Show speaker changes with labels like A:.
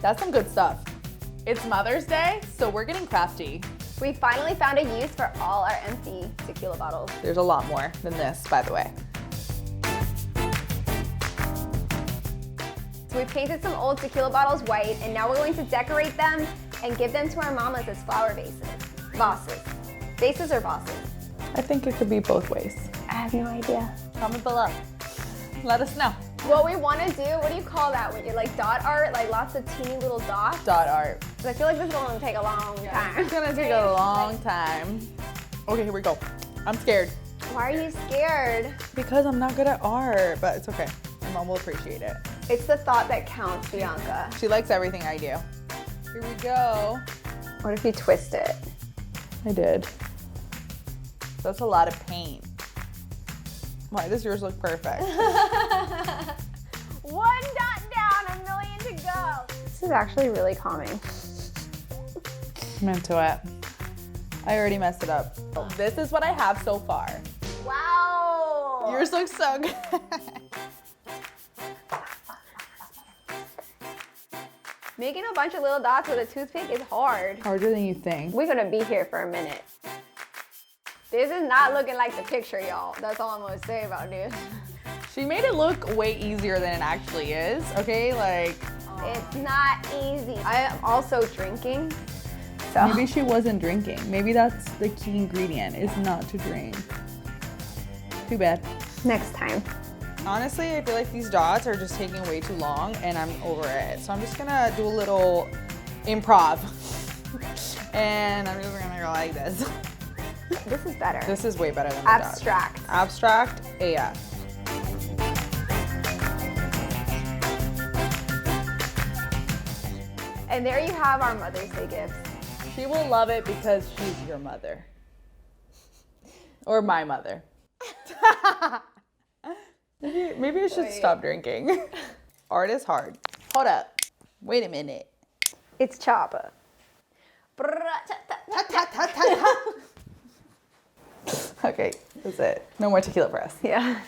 A: That's some good stuff. It's Mother's Day, so we're getting crafty.
B: We finally found a use for all our empty tequila bottles.
A: There's a lot more than this, by the way.
B: So we painted some old tequila bottles white, and now we're going to decorate them and give them to our mamas as flower vases. Vases. Vases or vases?
A: I think it could be both ways.
B: I have no idea.
A: Comment below. Let us know.
B: What we want to do, what do you call that when you're like dot art, like lots of teeny little dots?
A: Dot art.
B: 'Cause I feel like this is going to take a long time.
A: It's gonna take a long time. Okay, here we go. I'm scared.
B: Why are you scared?
A: Because I'm not good at art, but it's okay. My mom will appreciate it.
B: It's the thought that counts, Bianca.
A: She likes everything I do. Here we go.
B: What if you twist it?
A: I did. That's a lot of paint. Why does yours look perfect?
B: 1 dot down, a million to go. This is actually really calming.
A: I'm into it. I already messed it up. This is what I have so far.
B: Wow.
A: Yours looks so good.
B: Making a bunch of little dots with a toothpick is hard.
A: Harder than you think.
B: We're gonna be here for a minute. This is not looking like the picture, y'all. That's all I'm gonna say about this.
A: She made it look way easier than it actually is, okay? Like,
B: It's not easy. I am also drinking, so.
A: maybe she wasn't drinking. Maybe that's the key ingredient, is not to drink. Too bad.
B: Next time.
A: Honestly, I feel like these dots are just taking way too long and I'm over it. So I'm just gonna do a little improv. And I'm just gonna go like this.
B: This is better.
A: This is way better than the
B: Abstract.
A: dots. Abstract AF.
B: And there you have our Mother's Day gifts.
A: She will love it because she's your mother. Or my mother. Maybe I should stop drinking. Art is hard. Hold up. Wait a minute.
B: It's Choppa.
A: Okay, that's it. No more tequila press.
B: Yeah.